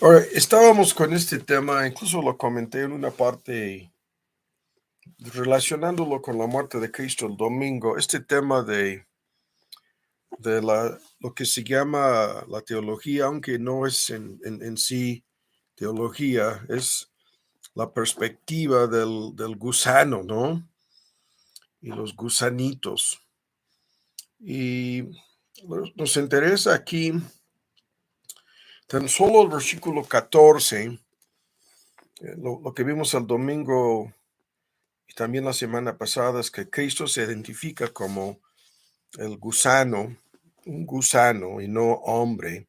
Ahora, estábamos con este tema, incluso lo comenté en una parte relacionándolo con la muerte de Cristo el domingo, este tema de lo que se llama la teología, aunque no es en sí teología, es la perspectiva del gusano, ¿no? Y los gusanitos. Y nos interesa aquí tan solo el versículo 14, lo que vimos el domingo y también la semana pasada, es que Cristo se identifica como el gusano, un gusano y no hombre.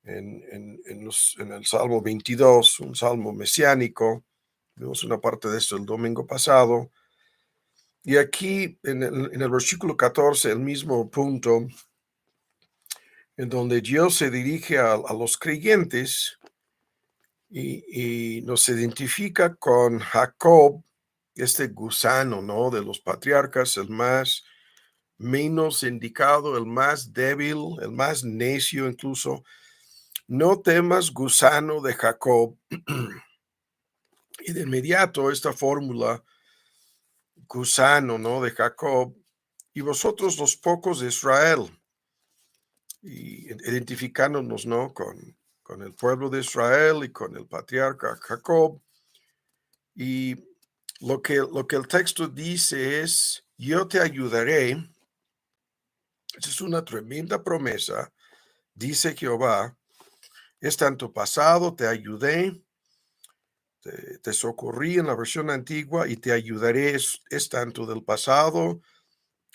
En el Salmo 22, un salmo mesiánico, vimos una parte de esto el domingo pasado. Y aquí en el versículo 14, el mismo punto, en donde Dios se dirige a los creyentes y nos identifica con Jacob, este gusano, ¿no? De los patriarcas, el más menos indicado, el más débil, el más necio incluso. No temas, gusano de Jacob. Y de inmediato esta fórmula, gusano, ¿no? De Jacob, y vosotros los pocos de Israel, y identificándonos, ¿no? Con el pueblo de Israel y con el patriarca Jacob. Y lo que el texto dice es, yo te ayudaré. Esa es una tremenda promesa, dice Jehová. Es tanto pasado, te ayudé, te socorrí en la versión antigua y te ayudaré, es tanto del pasado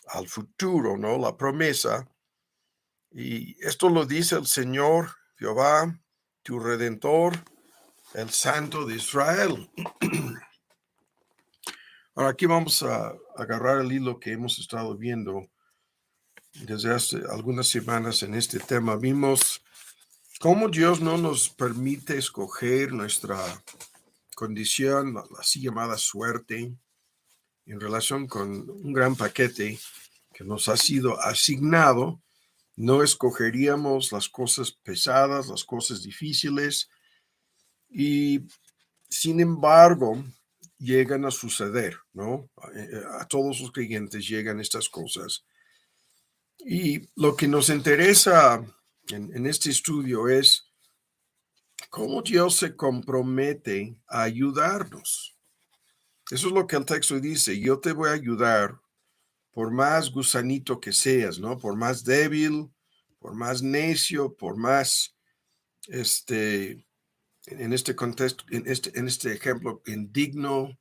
al futuro, ¿no? La promesa. Y esto lo dice el Señor, Jehová, tu Redentor, el Santo de Israel. Ahora aquí vamos a agarrar el hilo que hemos estado viendo desde hace algunas semanas en este tema. Vimos cómo Dios no nos permite escoger nuestra condición, la así llamada suerte, en relación con un gran paquete que nos ha sido asignado. No escogeríamos las cosas pesadas, las cosas difíciles, y sin embargo llegan a suceder, ¿no? A todos los creyentes llegan estas cosas. Y lo que nos interesa en este estudio es cómo Dios se compromete a ayudarnos. Eso es lo que el texto dice, yo te voy a ayudar por más gusanito que seas, ¿no? Por más débil, por más necio, por más, en este contexto, en este ejemplo, indigno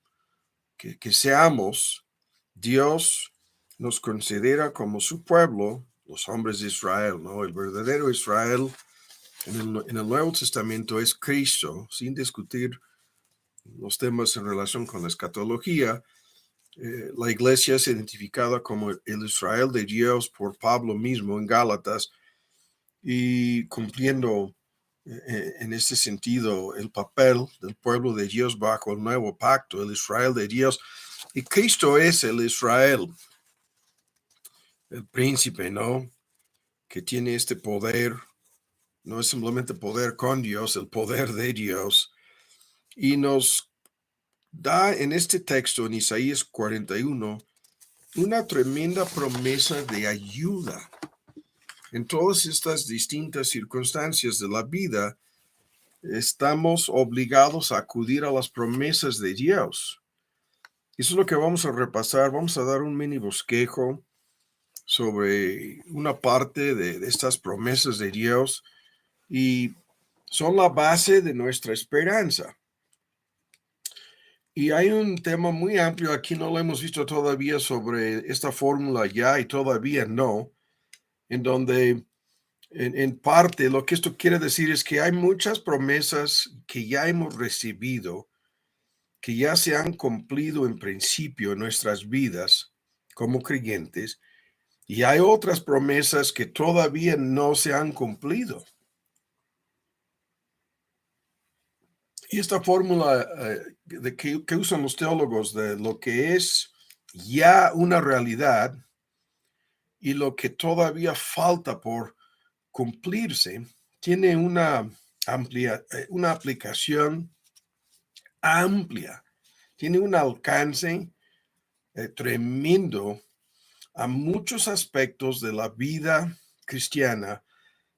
que seamos, Dios nos considera como su pueblo, los hombres de Israel, ¿no? El verdadero Israel en el Nuevo Testamento es Cristo, sin discutir los temas en relación con la escatología. La iglesia es identificada como el Israel de Dios por Pablo mismo en Gálatas, y cumpliendo en ese sentido el papel del pueblo de Dios bajo el nuevo pacto, el Israel de Dios. Y Cristo es el Israel, el príncipe, ¿no? Que tiene este poder, no es simplemente poder con Dios, el poder de Dios. Y nos da en este texto, en Isaías 41, una tremenda promesa de ayuda en todas estas distintas circunstancias de la vida. Estamos obligados a acudir a las promesas de Dios. Eso es lo que vamos a repasar. Vamos a dar un mini bosquejo sobre una parte de estas promesas de Dios, y son la base de nuestra esperanza. Y hay un tema muy amplio, aquí no lo hemos visto todavía, sobre esta fórmula ya y todavía no, en donde en parte lo que esto quiere decir es que hay muchas promesas que ya hemos recibido, que ya se han cumplido en principio en nuestras vidas como creyentes, y hay otras promesas que todavía no se han cumplido. Y esta fórmula que usan los teólogos de lo que es ya una realidad y lo que todavía falta por cumplirse, tiene una amplia, una aplicación amplia, tiene un alcance tremendo a muchos aspectos de la vida cristiana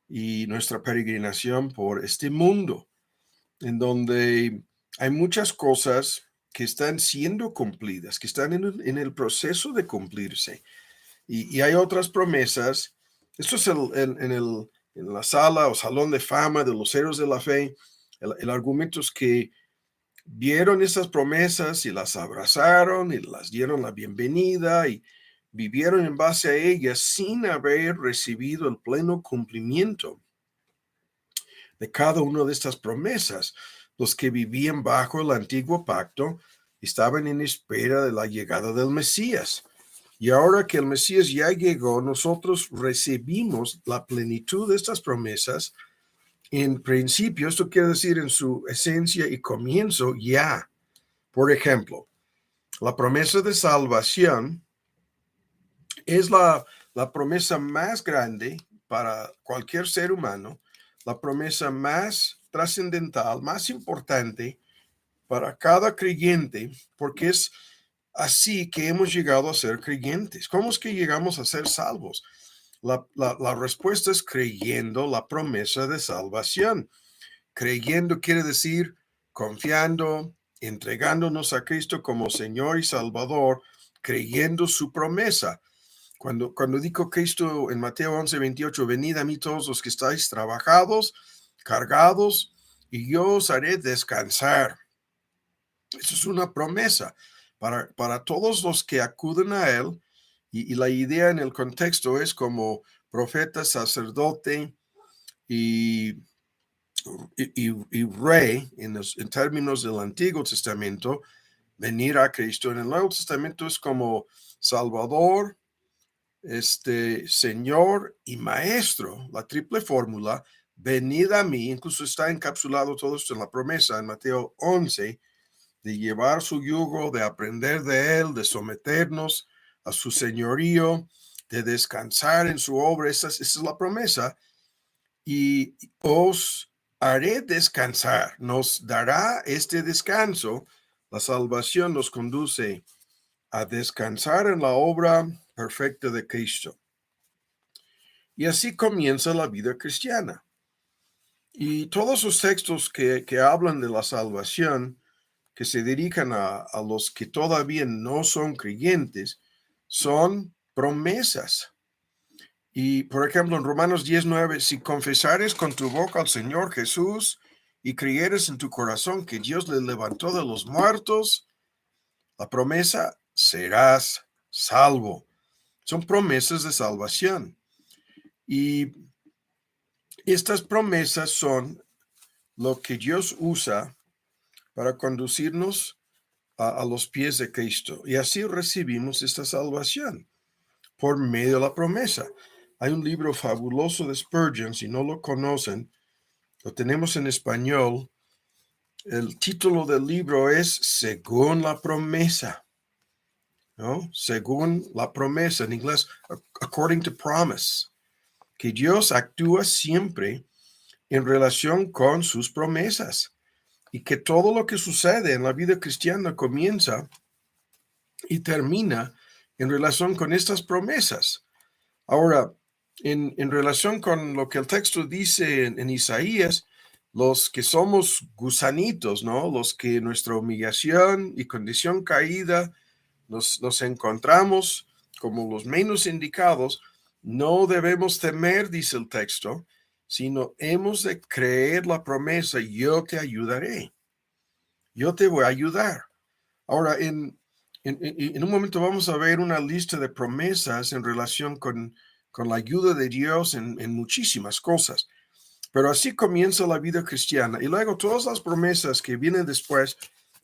y nuestra peregrinación por este mundo, en donde hay muchas cosas que están siendo cumplidas, que están en el proceso de cumplirse. Y hay otras promesas. Esto es en la sala o salón de fama de los héroes de la fe. El argumento es que vieron esas promesas y las abrazaron y las dieron la bienvenida y vivieron en base a ellas sin haber recibido el pleno cumplimiento de cada una de estas promesas. Los que vivían bajo el antiguo pacto estaban en espera de la llegada del Mesías. Y ahora que el Mesías ya llegó, nosotros recibimos la plenitud de estas promesas. En principio, esto quiere decir en su esencia y comienzo ya. Por ejemplo, la promesa de salvación es la promesa más grande para cualquier ser humano, la promesa más trascendental, más importante para cada creyente, porque es así que hemos llegado a ser creyentes. ¿Cómo es que llegamos a ser salvos? La respuesta es creyendo la promesa de salvación. Creyendo quiere decir confiando, entregándonos a Cristo como Señor y Salvador, creyendo su promesa. Cuando dijo Cristo en Mateo 11:28, venid a mí todos los que estáis trabajados, cargados, y yo os haré descansar. Eso es una promesa para todos los que acuden a Él. Y la idea en el contexto es como profeta, sacerdote y rey en términos del Antiguo Testamento, venir a Cristo. En el Nuevo Testamento es como Salvador, Señor y Maestro, la triple fórmula, venid a mí. Incluso está encapsulado todo esto en la promesa en Mateo 11, de llevar su yugo, de aprender de Él, de someternos a su señorío, de descansar en su obra. Esa es la promesa. Y os haré descansar, nos dará este descanso. La salvación nos conduce a descansar en la obra perfecta de Cristo. Y así comienza la vida cristiana. Y todos los textos que hablan de la salvación, que se dirigen a los que todavía no son creyentes, son promesas. Y, por ejemplo, en Romanos 10:9, si confesares con tu boca al Señor Jesús y creyeres en tu corazón que Dios le levantó de los muertos, la promesa, serás salvo. Son promesas de salvación. Y estas promesas son lo que Dios usa para conducirnos a los pies de Cristo. Y así recibimos esta salvación por medio de la promesa. Hay un libro fabuloso de Spurgeon, si no lo conocen, lo tenemos en español. El título del libro es Según la promesa, ¿no? Según la promesa, en inglés, according to promise, que Dios actúa siempre en relación con sus promesas y que todo lo que sucede en la vida cristiana comienza y termina en relación con estas promesas. Ahora, en relación con lo que el texto dice en Isaías, los que somos gusanitos, ¿no? Los que nuestra humillación y condición caída nos encontramos como los menos indicados, no debemos temer, dice el texto, sino hemos de creer la promesa, yo te ayudaré, yo te voy a ayudar. Ahora, en un momento vamos a ver una lista de promesas en relación con la ayuda de Dios en muchísimas cosas. Pero así comienza la vida cristiana. Y luego todas las promesas que vienen después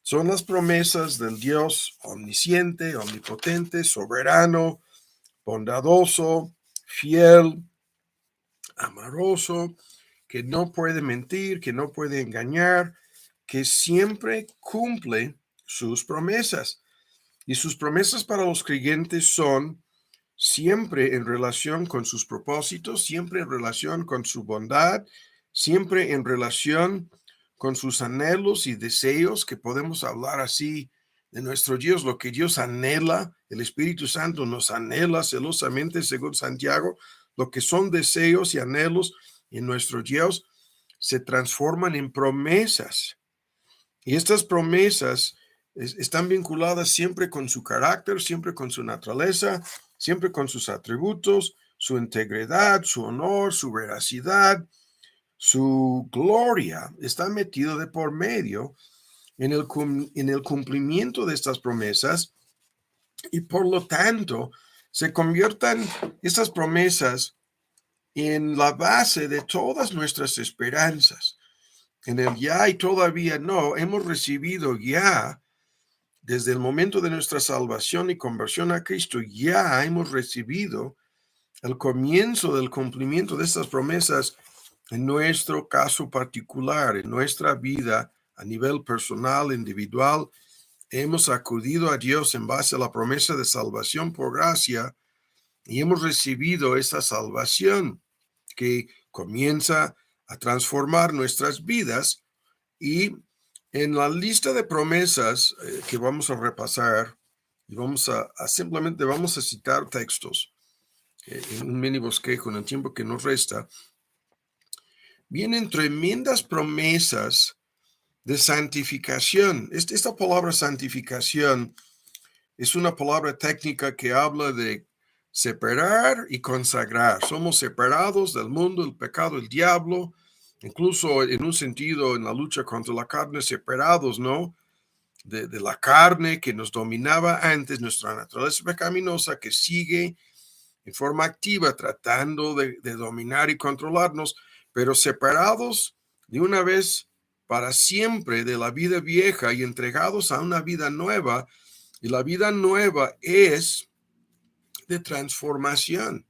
son las promesas del Dios omnisciente, omnipotente, soberano, bondadoso, fiel, amoroso, que no puede mentir, que no puede engañar, que siempre cumple sus promesas. Y sus promesas para los creyentes son siempre en relación con sus propósitos, siempre en relación con su bondad, siempre en relación con sus anhelos y deseos, que podemos hablar así de nuestro Dios, lo que Dios anhela, el Espíritu Santo nos anhela celosamente, según Santiago, lo que son deseos y anhelos en nuestro Dios se transforman en promesas. Y estas promesas están vinculadas siempre con su carácter, siempre con su naturaleza, siempre con sus atributos, su integridad, su honor, su veracidad, su gloria. Está metido de por medio en el cumplimiento de estas promesas y por lo tanto se conviertan estas promesas en la base de todas nuestras esperanzas. En el ya y todavía no, hemos recibido ya, desde el momento de nuestra salvación y conversión a Cristo, ya hemos recibido el comienzo del cumplimiento de estas promesas en nuestro caso particular, en nuestra vida a nivel personal, individual. Hemos acudido a Dios en base a la promesa de salvación por gracia y hemos recibido esa salvación que comienza a transformar nuestras vidas. Y en la lista de promesas que vamos a repasar, y simplemente vamos a citar textos en un mini bosquejo en el tiempo que nos resta, vienen tremendas promesas de santificación. Esta palabra santificación es una palabra técnica que habla de separar y consagrar. Somos separados del mundo, el pecado, el diablo, incluso en un sentido en la lucha contra la carne, separados, ¿no? De la carne que nos dominaba antes, nuestra naturaleza pecaminosa que sigue en forma activa tratando de dominar y controlarnos, pero separados de una vez para siempre de la vida vieja y entregados a una vida nueva. Y la vida nueva es de transformación,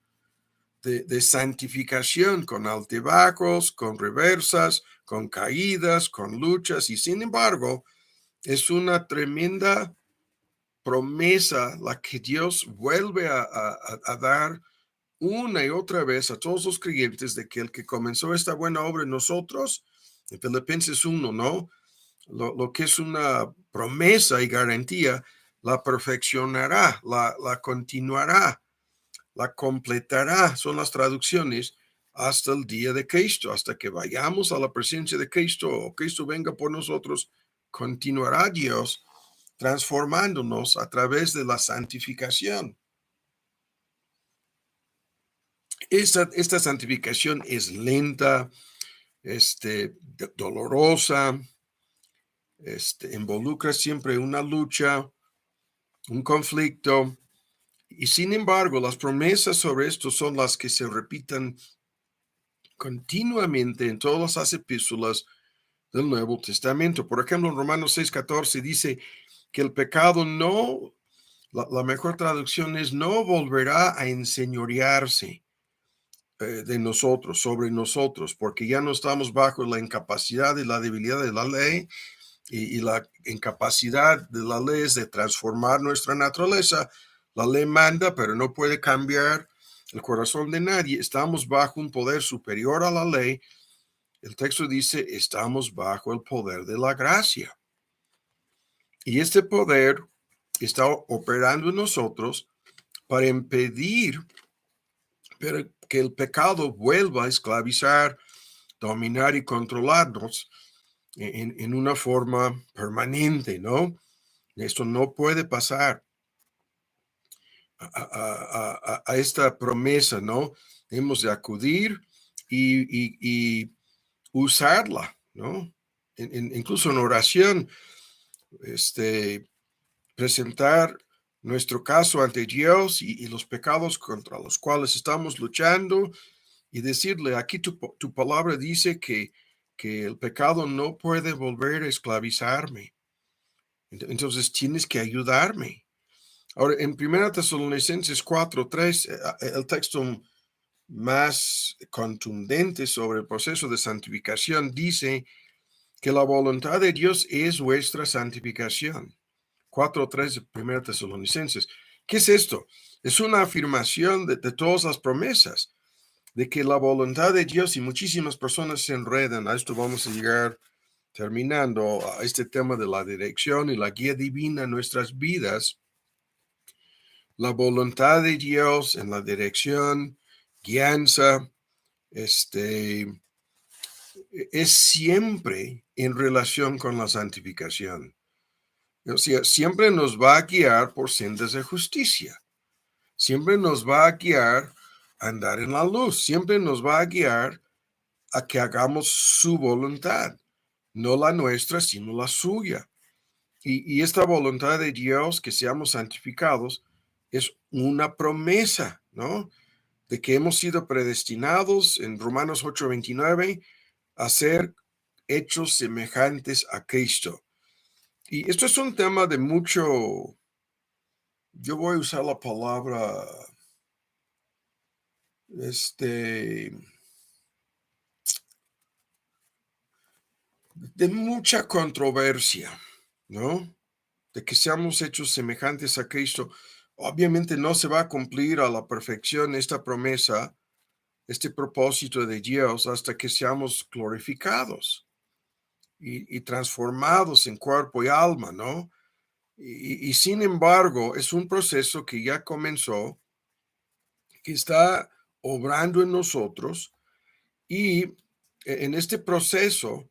de santificación, con altibajos, con reversas, con caídas, con luchas. Y sin embargo, es una tremenda promesa la que Dios vuelve a dar una y otra vez a todos los creyentes, de que el que comenzó esta buena obra en nosotros, en Filipenses 1, ¿no? Lo que es una promesa y garantía, la perfeccionará, la continuará, la completará, son las traducciones, hasta el día de Cristo, hasta que vayamos a la presencia de Cristo o Cristo venga por nosotros. Continuará Dios transformándonos a través de la santificación. Esta santificación es lenta, dolorosa, involucra siempre una lucha, un conflicto, y sin embargo, las promesas sobre esto son las que se repiten continuamente en todas las epístolas del Nuevo Testamento. Por ejemplo, en Romanos 6:14 dice que el pecado no, la mejor traducción es, no volverá a enseñorearse de nosotros, sobre nosotros, porque ya no estamos bajo la incapacidad y la debilidad de la ley, y la incapacidad de la ley es de transformar nuestra naturaleza. La ley manda, pero no puede cambiar el corazón de nadie. Estamos bajo un poder superior a la ley. El texto dice, estamos bajo el poder de la gracia. Y este poder está operando en nosotros para impedir que el pecado vuelva a esclavizar, dominar y controlarnos en una forma permanente, ¿no? Esto no puede pasar. A esta promesa, ¿no? Hemos de acudir y usarla, ¿no? Incluso en oración, presentar nuestro caso ante Dios y los pecados contra los cuales estamos luchando, y decirle, aquí tu palabra dice que el pecado no puede volver a esclavizarme. Entonces tienes que ayudarme. Ahora, en 1 Tesalonicenses 4:3, el texto más contundente sobre el proceso de santificación dice que la voluntad de Dios es vuestra santificación. 4:3 de 1 Tesalonicenses. ¿Qué es esto? Es una afirmación de todas las promesas. de que la voluntad de Dios, y muchísimas personas se enredan, a esto vamos a llegar terminando, a este tema de la dirección y la guía divina en nuestras vidas. La voluntad de Dios en la dirección, guianza, es siempre en relación con la santificación. O sea, siempre nos va a guiar por sendas de justicia. Siempre nos va a guiar a andar en la luz. Siempre nos va a guiar a que hagamos su voluntad, no la nuestra, sino la suya. Y esta voluntad de Dios, que seamos santificados, es una promesa, ¿no? De que hemos sido predestinados en Romanos 8:29 a ser hechos semejantes a Cristo. Y esto es un tema de mucho, yo voy a usar la palabra, de mucha controversia, ¿no? De que seamos hechos semejantes a Cristo. Obviamente no se va a cumplir a la perfección esta promesa, este propósito de Dios hasta que seamos glorificados y transformados en cuerpo y alma, ¿no? Y sin embargo, es un proceso que ya comenzó, que está obrando en nosotros y en este proceso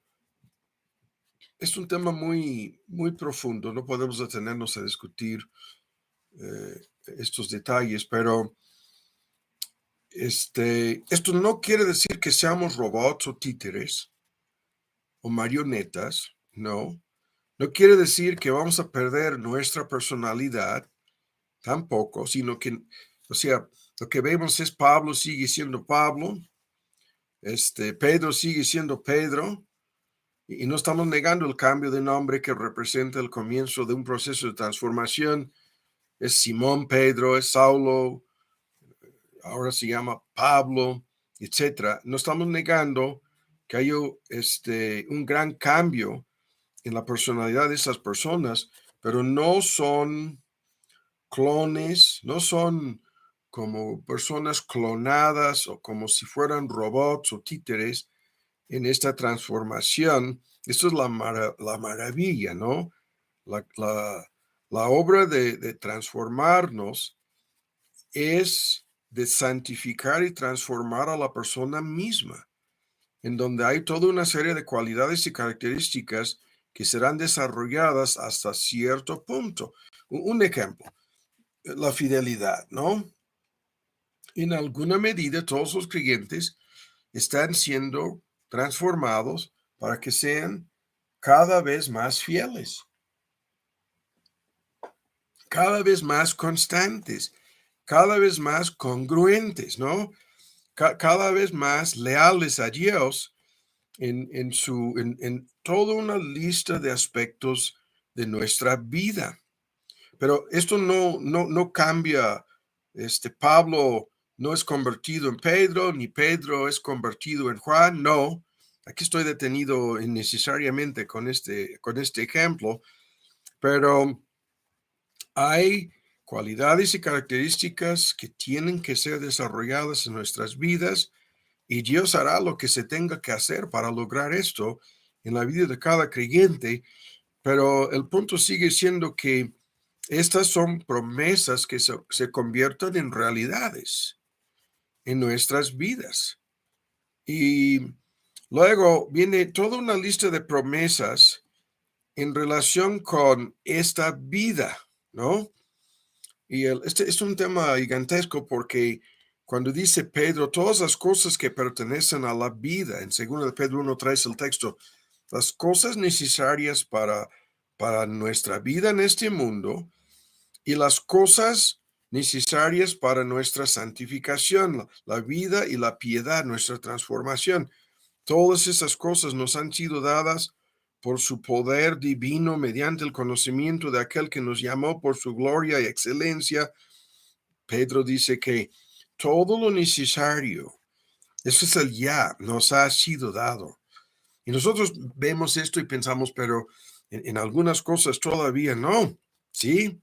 es un tema muy, muy profundo. No podemos detenernos a discutir estos detalles, pero esto no quiere decir que seamos robots o títeres o marionetas, no. No quiere decir que vamos a perder nuestra personalidad, tampoco, sino que, o sea, lo que vemos es Pablo sigue siendo Pablo, Pedro sigue siendo Pedro, y no estamos negando el cambio de nombre que representa el comienzo de un proceso de transformación. Es Simón Pedro, es Saulo, ahora se llama Pablo, etcétera. No estamos negando que hay un gran cambio en la personalidad de esas personas, pero no son clones, no son como personas clonadas o como si fueran robots o títeres en esta transformación. Esto es la maravilla, ¿no? La obra de transformarnos es de santificar y transformar a la persona misma, en donde hay toda una serie de cualidades y características que serán desarrolladas hasta cierto punto. Un ejemplo, la fidelidad, ¿no? En alguna medida, todos los creyentes están siendo transformados para que sean cada vez más fieles, cada vez más constantes, cada vez más congruentes, ¿no? Cada vez más leales a Dios en toda una lista de aspectos de nuestra vida. Pero esto no cambia. Pablo no es convertido en Pedro, ni Pedro es convertido en Juan. No, aquí estoy detenido innecesariamente con este ejemplo, pero hay cualidades y características que tienen que ser desarrolladas en nuestras vidas y Dios hará lo que se tenga que hacer para lograr esto en la vida de cada creyente, pero el punto sigue siendo que estas son promesas que se convierten en realidades en nuestras vidas. Y luego viene toda una lista de promesas en relación con esta vida, ¿no? Y este es un tema gigantesco porque cuando dice Pedro, todas las cosas que pertenecen a la vida, en 2 de Pedro 1:3 el texto, las cosas necesarias para nuestra vida en este mundo y las cosas necesarias para nuestra santificación, la vida y la piedad, nuestra transformación. Todas esas cosas nos han sido dadas por su poder divino mediante el conocimiento de aquel que nos llamó por su gloria y excelencia. Pedro dice que todo lo necesario, eso es el ya, nos ha sido dado. Y nosotros vemos esto y pensamos, pero en algunas cosas todavía no. Sí,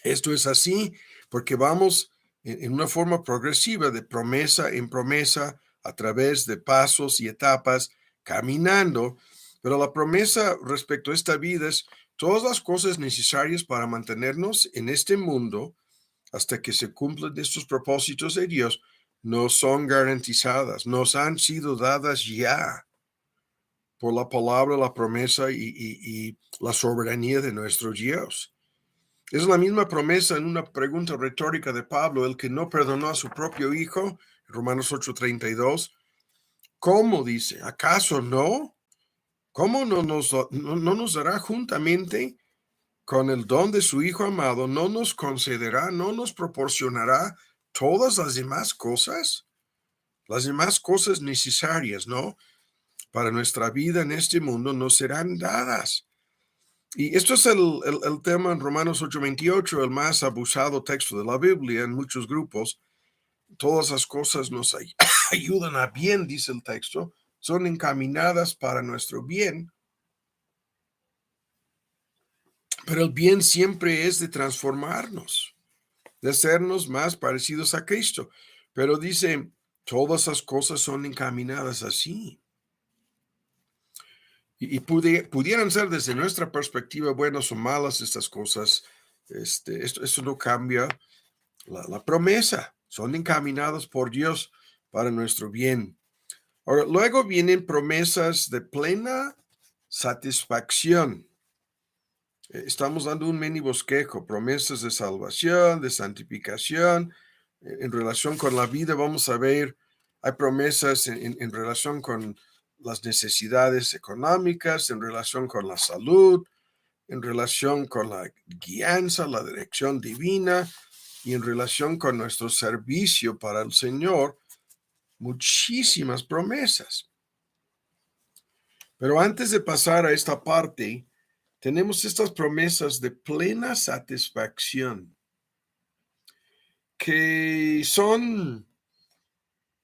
esto es así porque vamos en una forma progresiva, de promesa en promesa, a través de pasos y etapas, caminando. Pero la promesa respecto a esta vida es todas las cosas necesarias para mantenernos en este mundo hasta que se cumplan estos propósitos de Dios no son garantizadas, nos han sido dadas ya por la palabra, la promesa y la soberanía de nuestro Dios. Es la misma promesa en una pregunta retórica de Pablo, el que no perdonó a su propio hijo, Romanos 8:32. ¿Cómo dice? ¿Acaso no? ¿Cómo no nos dará juntamente con el don de su Hijo amado, no nos concederá, no nos proporcionará todas las demás cosas? Las demás cosas necesarias, ¿no? Para nuestra vida en este mundo nos serán dadas. Y esto es el tema en Romanos 8:28, el más abusado texto de la Biblia en muchos grupos. Todas las cosas nos ayudan a bien, dice el texto, son encaminadas para nuestro bien, pero el bien siempre es de transformarnos, de hacernos más parecidos a Cristo. Pero dice, todas las cosas son encaminadas así. Y pudieran ser desde nuestra perspectiva buenas o malas estas cosas. Esto no cambia la promesa. Son encaminadas por Dios para nuestro bien. Ahora, luego vienen promesas de plena satisfacción. Estamos dando un mini bosquejo, promesas de salvación, de santificación. En relación con la vida, vamos a ver, hay promesas en relación con las necesidades económicas, en relación con la salud, en relación con la guianza, la dirección divina y en relación con nuestro servicio para el Señor, muchísimas promesas. Pero antes de pasar a esta parte, tenemos estas promesas de plena satisfacción, que son,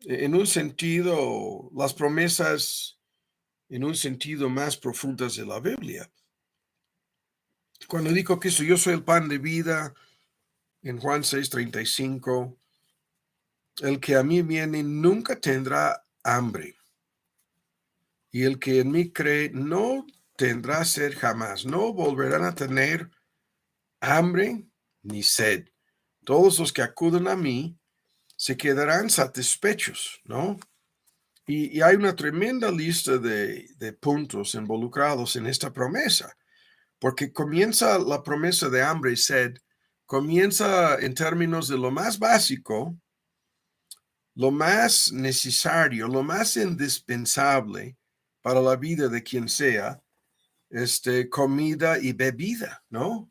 en un sentido, las promesas en un sentido más profundas de la Biblia. Cuando digo que yo soy el pan de vida, en Juan 6:35, el que a mí viene nunca tendrá hambre, y el que en mí cree no tendrá sed jamás, no volverán a tener hambre ni sed. Todos los que acuden a mí se quedarán satisfechos, ¿no? Y hay una tremenda lista de puntos involucrados en esta promesa, porque comienza la promesa de hambre y sed, comienza en términos de lo más básico, lo más necesario, lo más indispensable para la vida de quien sea, comida y bebida, ¿no?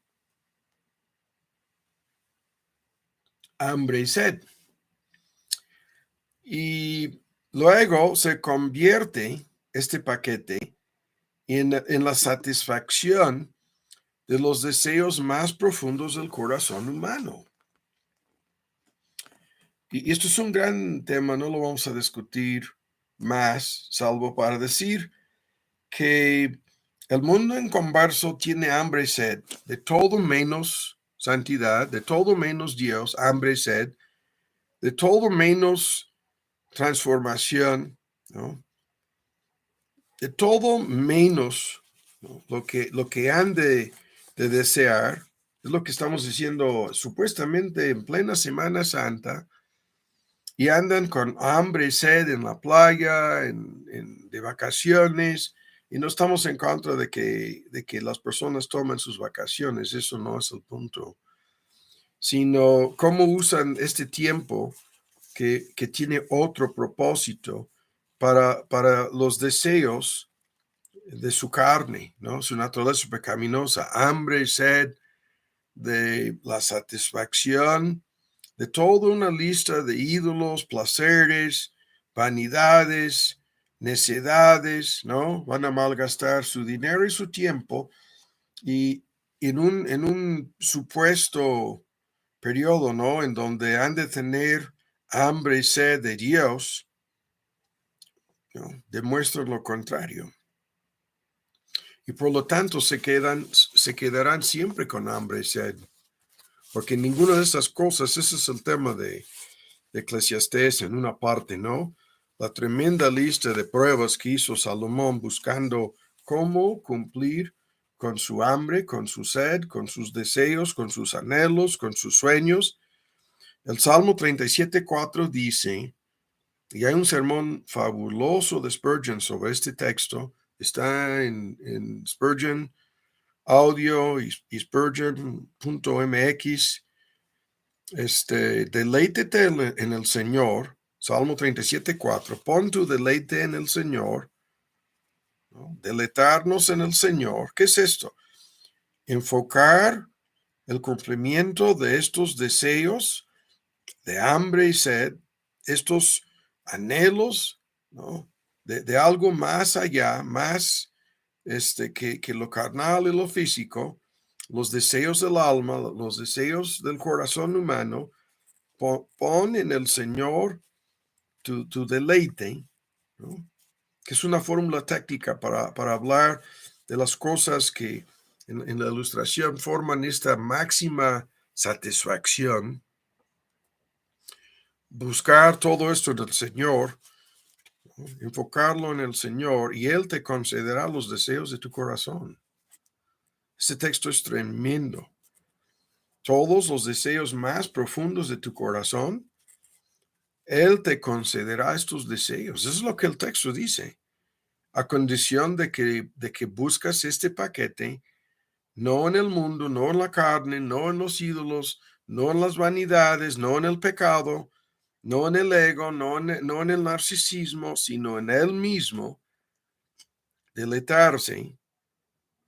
Hambre y sed. Y luego se convierte este paquete en la satisfacción de los deseos más profundos del corazón humano. Y esto es un gran tema, no lo vamos a discutir más, salvo para decir que el mundo en converso tiene hambre y sed, de todo menos santidad, de todo menos Dios, hambre y sed, de todo menos transformación, ¿no? De todo menos, ¿no? Lo que han de desear, es lo que estamos diciendo supuestamente en plena Semana Santa, y andan con hambre y sed en la playa, de vacaciones, y no estamos en contra de que las personas tomen sus vacaciones, eso no es el punto, sino cómo usan este tiempo que tiene otro propósito para los deseos de su carne, ¿no? Su naturaleza pecaminosa, hambre y sed de la satisfacción de toda una lista de ídolos, placeres, vanidades, necedades, ¿no? Van a malgastar su dinero y su tiempo y en un supuesto periodo, ¿no? En donde han de tener hambre y sed de Dios, ¿no? Demuestran lo contrario. Y por lo tanto se quedarán siempre con hambre y sed. porque ninguna de estas cosas, ese es el tema de Eclesiastés en una parte, ¿no? La tremenda lista de pruebas que hizo Salomón buscando cómo cumplir con su hambre, con su sed, con sus deseos, con sus anhelos, con sus sueños. El Salmo 37:4 dice, y hay un sermón fabuloso de Spurgeon sobre este texto, está en Spurgeon Audio y Spurgeon.mx. Deleítete en el Señor, Salmo 37:4, pon tu deleite en el Señor, ¿no? Deleitarnos en el Señor. ¿Qué es esto? Enfocar el cumplimiento de estos deseos de hambre y sed, estos anhelos, ¿no? De algo más allá, más que lo carnal y lo físico, los deseos del alma, los deseos del corazón humano. Pon en el Señor tu deleite, ¿no? Que es una fórmula técnica para hablar de las cosas que en la ilustración forman esta máxima satisfacción. Buscar todo esto en el Señor, ¿no? Enfocarlo en el Señor y Él te concederá los deseos de tu corazón. Este texto es tremendo. Todos los deseos más profundos de tu corazón, Él te concederá estos deseos. Eso es lo que el texto dice. A condición de que buscas este paquete, no en el mundo, no en la carne, no en los ídolos, no en las vanidades, no en el pecado, no en el ego, no en el narcisismo, sino en Él mismo. Deleitarse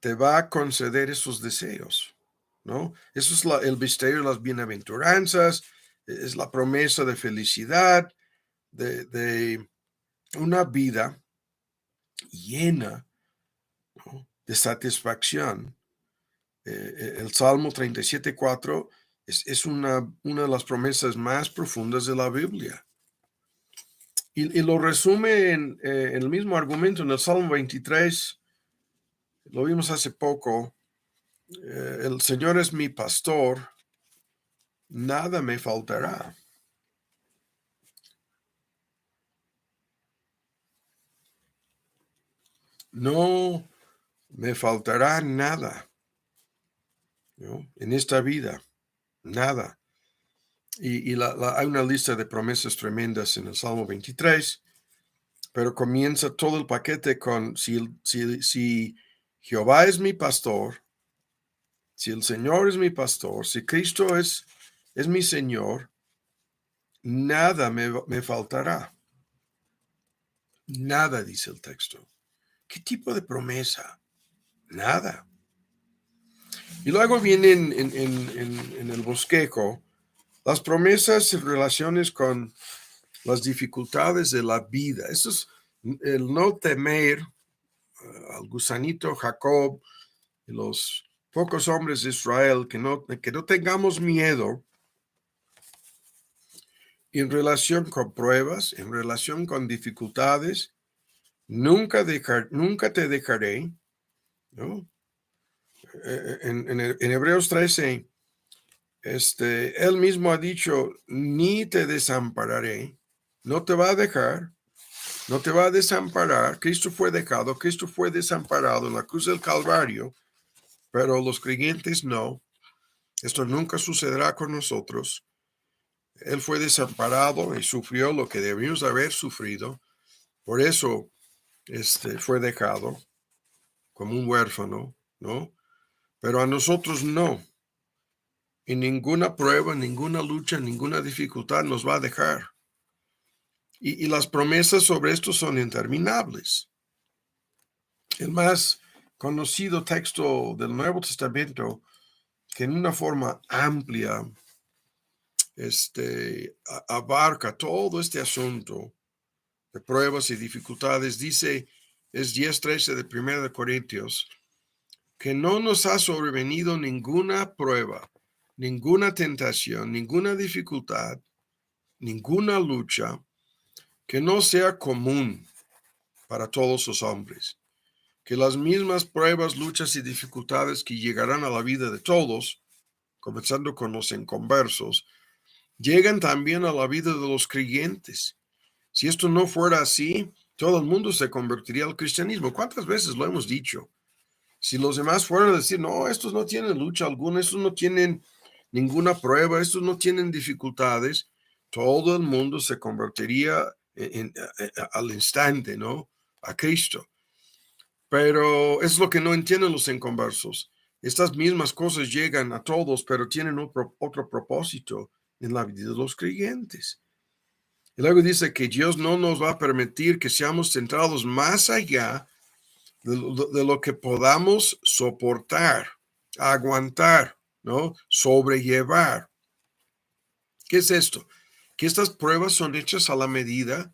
te va a conceder esos deseos, ¿no? Eso es el misterio de las bienaventuranzas, es la promesa de felicidad, de una vida llena, ¿no? De satisfacción. El Salmo 37:4 es una de las promesas más profundas de la Biblia. Y lo resume en el mismo argumento en el Salmo 23, lo vimos hace poco. El Señor es mi pastor, nada me faltará. No me faltará nada, ¿no? En esta vida, nada. Y hay una lista de promesas tremendas en el Salmo 23, pero comienza todo el paquete con, si Jehová es mi pastor, si el Señor es mi pastor, si Cristo es mi Señor, nada me faltará. Nada, dice el texto. ¿Qué tipo de promesa? Nada. Y luego vienen en el bosquejo las promesas en relaciones con las dificultades de la vida. Eso es el no temer al gusanito Jacob y los pocos hombres de Israel, que no tengamos miedo en relación con pruebas, en relación con dificultades. Nunca te dejaré, ¿no? En Hebreos 13, él mismo ha dicho, ni te desampararé, no te va a dejar, no te va a desamparar. Cristo fue dejado, Cristo fue desamparado en la cruz del Calvario, pero los creyentes no. Esto nunca sucederá con nosotros. Él fue desamparado y sufrió lo que debíamos haber sufrido. Por eso fue dejado como un huérfano, ¿no? Pero a nosotros no. Y ninguna prueba, ninguna lucha, ninguna dificultad nos va a dejar. Y las promesas sobre esto son interminables. El más conocido texto del Nuevo Testamento, que en una forma amplia abarca todo este asunto de pruebas y dificultades, dice, es 10:13 de 1 de Corintios, que no nos ha sobrevenido ninguna prueba, ninguna tentación, ninguna dificultad, ninguna lucha que no sea común para todos los hombres, que las mismas pruebas, luchas y dificultades que llegarán a la vida de todos comenzando con los inconversos, llegan también a la vida de los creyentes. Si esto no fuera así, todo el mundo se convertiría al cristianismo. ¿Cuántas veces lo hemos dicho? Si los demás fueran a decir, no, estos no tienen lucha alguna, estos no tienen ninguna prueba, estos no tienen dificultades, todo el mundo se convertiría al instante, ¿no? A Cristo. Pero es lo que no entienden los inconversos. Estas mismas cosas llegan a todos, pero tienen otro propósito en la vida de los creyentes. Y luego dice que Dios no nos va a permitir que seamos centrados más allá de lo que podamos soportar, aguantar, ¿no? Sobrellevar. ¿Qué es esto? Que estas pruebas son hechas a la medida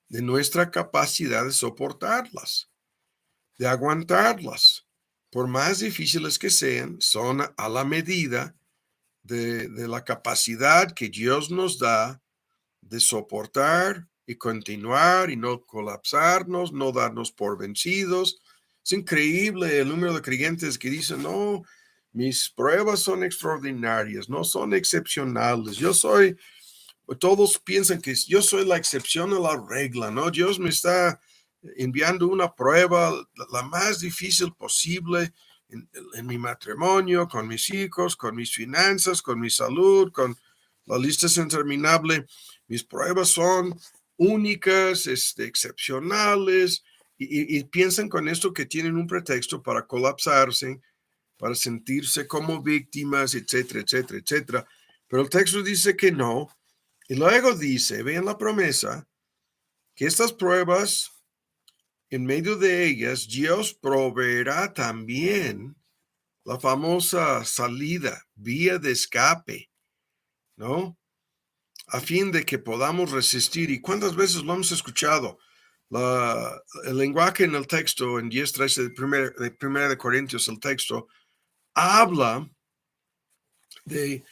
de nuestra capacidad de soportarlas, de aguantarlas. Por más difíciles que sean, son a la medida de la capacidad que Dios nos da de soportar y continuar y no colapsarnos, no darnos por vencidos. Es increíble el número de creyentes que dicen, no, mis pruebas son extraordinarias, no son excepcionales. Todos piensan que yo soy la excepción a la regla, ¿no? Dios me está enviando una prueba, la más difícil posible en mi matrimonio, con mis hijos, con mis finanzas, con mi salud, con la lista es interminable. Mis pruebas son únicas, excepcionales, y piensan con esto que tienen un pretexto para colapsarse, para sentirse como víctimas, etcétera, etcétera, etcétera. Pero el texto dice que no. Y luego dice, vean la promesa, que estas pruebas, en medio de ellas, Dios proveerá también la famosa salida, vía de escape, ¿no? A fin de que podamos resistir. ¿Y cuántas veces lo hemos escuchado? El lenguaje en el texto, en 10:13 de primera de Corintios, el texto, habla de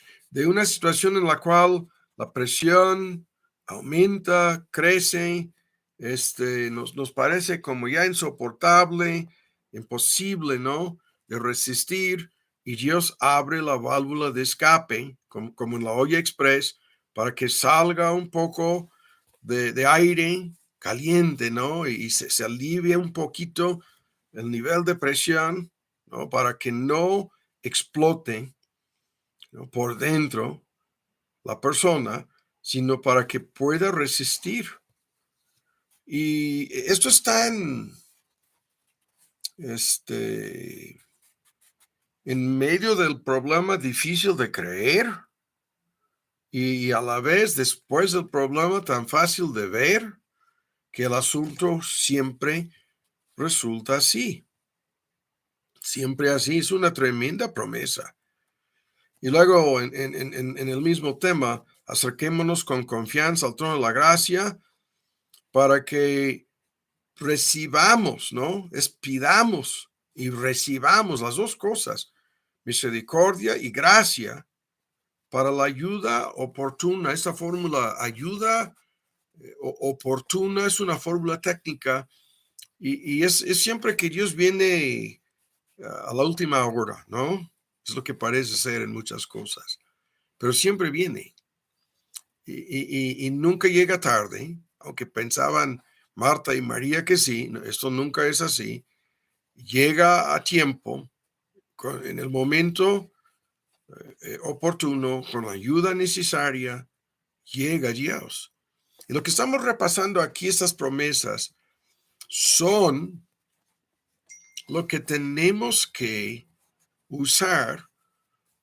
una situación en la cual la presión aumenta, crece, nos parece como ya insoportable, imposible, ¿no? De resistir, y Dios abre la válvula de escape, como en la olla express, para que salga un poco de aire caliente, ¿no? Y se alivie un poquito el nivel de presión, ¿no? Para que no explote, ¿no? Por dentro la persona, sino para que pueda resistir. Y esto es tan, en medio del problema difícil de creer y a la vez después del problema tan fácil de ver, que el asunto siempre resulta así. Siempre así, es una tremenda promesa. Y luego en el mismo tema, acerquémonos con confianza al trono de la gracia para que recibamos, ¿no? Pidamos y recibamos las dos cosas, misericordia y gracia para la ayuda oportuna. Esta fórmula, ayuda oportuna, es una fórmula técnica y es siempre que Dios viene a la última hora, ¿no? Es lo que parece ser en muchas cosas, pero siempre viene y nunca llega tarde, aunque pensaban Marta y María que sí, esto nunca es así. Llega a tiempo, en el momento oportuno, con la ayuda necesaria, llega Dios. Y lo que estamos repasando aquí, estas promesas, son lo que tenemos que usar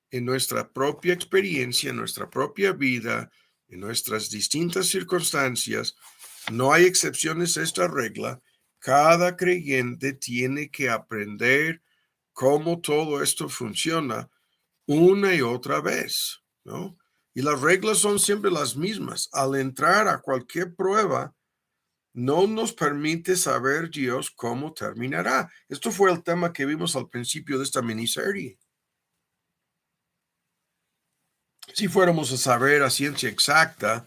en nuestra propia experiencia, en nuestra propia vida, en nuestras distintas circunstancias. No hay excepciones a esta regla. Cada creyente tiene que aprender cómo todo esto funciona una y otra vez, ¿no? Y las reglas son siempre las mismas. Al entrar a cualquier prueba, no nos permite saber Dios cómo terminará. Esto fue el tema que vimos al principio de esta miniserie. Si fuéramos a saber a ciencia exacta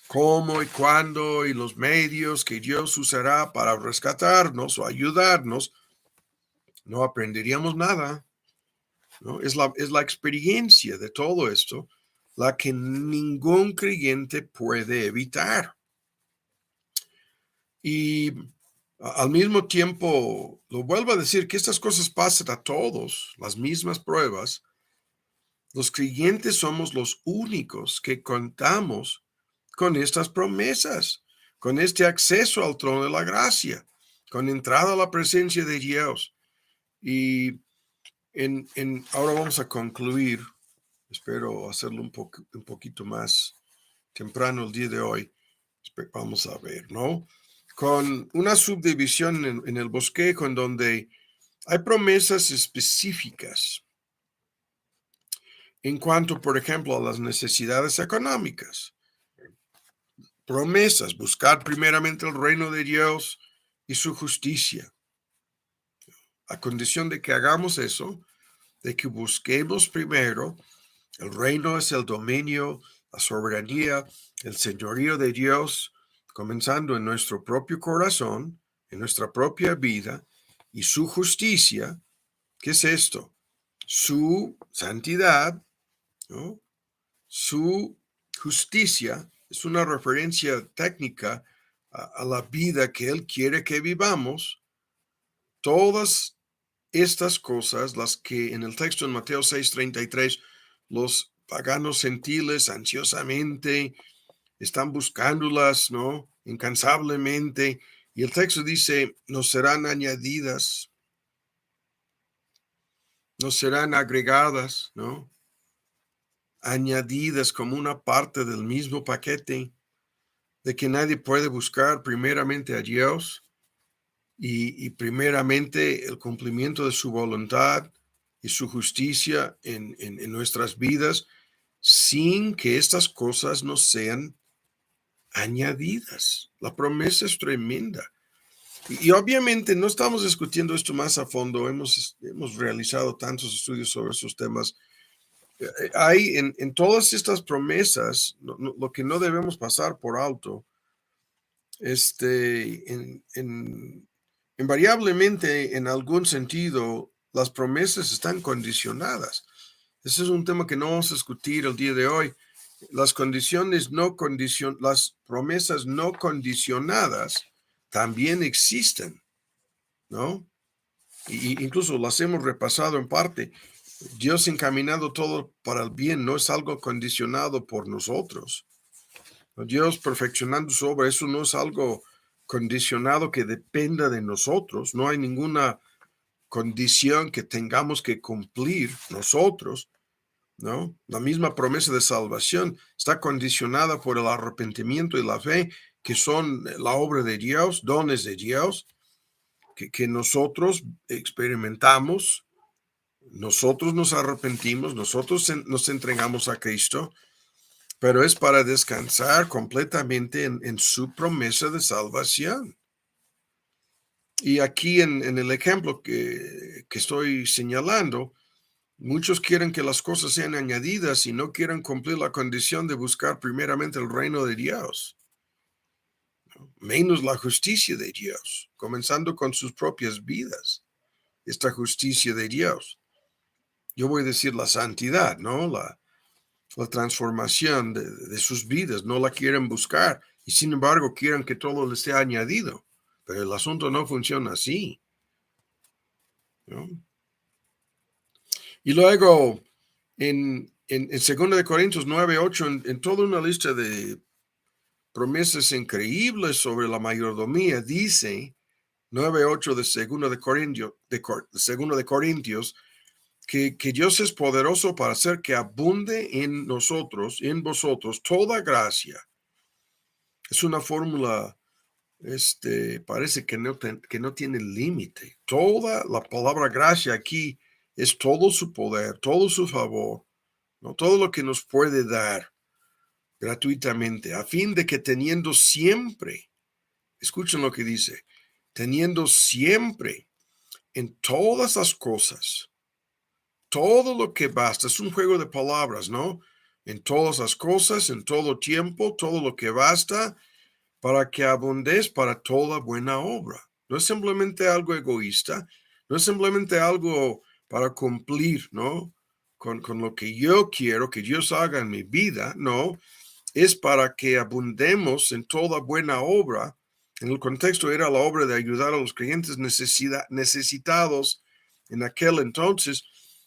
cómo y cuándo y los medios que Dios usará para rescatarnos o ayudarnos, no aprenderíamos nada. ¿no? Es la experiencia de todo esto la que ningún creyente puede evitar. Y al mismo tiempo, lo vuelvo a decir, que estas cosas pasan a todos, las mismas pruebas. Los creyentes somos los únicos que contamos con estas promesas, con este acceso al trono de la gracia, con entrada a la presencia de Dios. Y ahora vamos a concluir, espero hacerlo un poquito más temprano el día de hoy. Vamos a ver, ¿no? Con una subdivisión en el bosquejo en donde hay promesas específicas en cuanto, por ejemplo, a las necesidades económicas. Promesas, buscar primeramente el reino de Dios y su justicia. A condición de que hagamos eso, de que busquemos primero, el reino es el dominio, la soberanía, el señorío de Dios, comenzando en nuestro propio corazón, en nuestra propia vida, y su justicia. ¿Qué es esto? Su santidad, ¿no? Su justicia es una referencia técnica a la vida que Él quiere que vivamos. Todas estas cosas, las que en el texto en Mateo 6:33, los paganos gentiles ansiosamente están buscándolas, ¿no? Incansablemente. Y el texto dice, nos serán añadidas, nos serán agregadas, ¿no? Añadidas como una parte del mismo paquete, de que nadie puede buscar primeramente a Dios y primeramente el cumplimiento de su voluntad y su justicia en nuestras vidas, sin que estas cosas nos sean añadidas. La promesa es tremenda. Y obviamente no estamos discutiendo esto más a fondo, hemos realizado tantos estudios sobre esos temas. Hay en todas estas promesas, lo que no debemos pasar por alto, invariablemente, en algún sentido, las promesas están condicionadas. Ese es un tema que no vamos a discutir el día de hoy. Las promesas no condicionadas también existen, ¿no? Y incluso las hemos repasado en parte. Dios encaminado todo para el bien, no es algo condicionado por nosotros. Dios perfeccionando su obra, eso no es algo condicionado que dependa de nosotros. No hay ninguna condición que tengamos que cumplir nosotros, ¿no? La misma promesa de salvación está condicionada por el arrepentimiento y la fe, que son la obra de Dios, dones de Dios, que nosotros experimentamos, nosotros nos arrepentimos, nosotros nos entregamos a Cristo, pero es para descansar completamente en su promesa de salvación. Y aquí en el ejemplo que estoy señalando, muchos quieren que las cosas sean añadidas y no quieren cumplir la condición de buscar primeramente el reino de Dios, menos la justicia de Dios, comenzando con sus propias vidas, esta justicia de Dios. Yo voy a decir la santidad, ¿no? La transformación de sus vidas, no la quieren buscar y sin embargo quieren que todo les sea añadido, pero el asunto no funciona así, ¿no? Y luego en 2 de Corintios 9:8, en toda una lista de promesas increíbles sobre la mayordomía, dice 9:8 de 2 de Corintios, que Dios es poderoso para hacer que abunde en nosotros, en vosotros, toda gracia. Es una fórmula, parece que no tiene límite. Toda la palabra gracia aquí es todo su poder, todo su favor, ¿no? Todo lo que nos puede dar gratuitamente, a fin de que teniendo siempre, escuchen lo que dice, teniendo siempre en todas las cosas, todo lo que basta, es un juego de palabras, ¿no? En todas las cosas, en todo tiempo, todo lo que basta, para que abundes para toda buena obra. No es simplemente algo egoísta, no es simplemente algo para cumplir, ¿no? Con lo que yo quiero que Dios haga en mi vida, no, es para que abundemos en toda buena obra. En el contexto era la obra de ayudar a los creyentes necesitados en aquel entonces,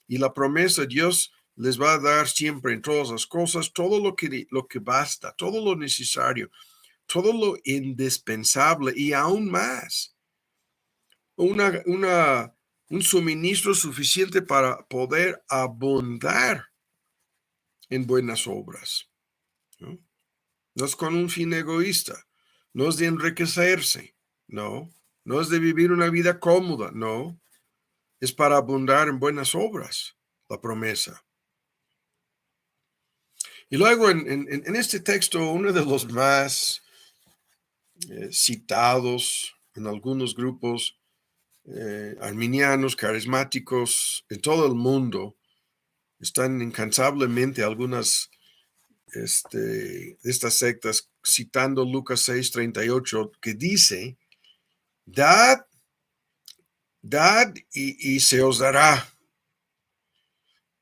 y la promesa Dios les va a dar siempre en todas las cosas todo lo que basta, todo lo necesario, todo lo indispensable y aún más. Un suministro suficiente para poder abundar en buenas obras, ¿no? No es con un fin egoísta, no es de enriquecerse, no, no es de vivir una vida cómoda, no, es para abundar en buenas obras, la promesa. Y luego en este texto, uno de los más citados en algunos grupos arminianos, carismáticos, en todo el mundo, están incansablemente algunas de estas sectas citando Lucas 6:38, que dice, dad y se os dará,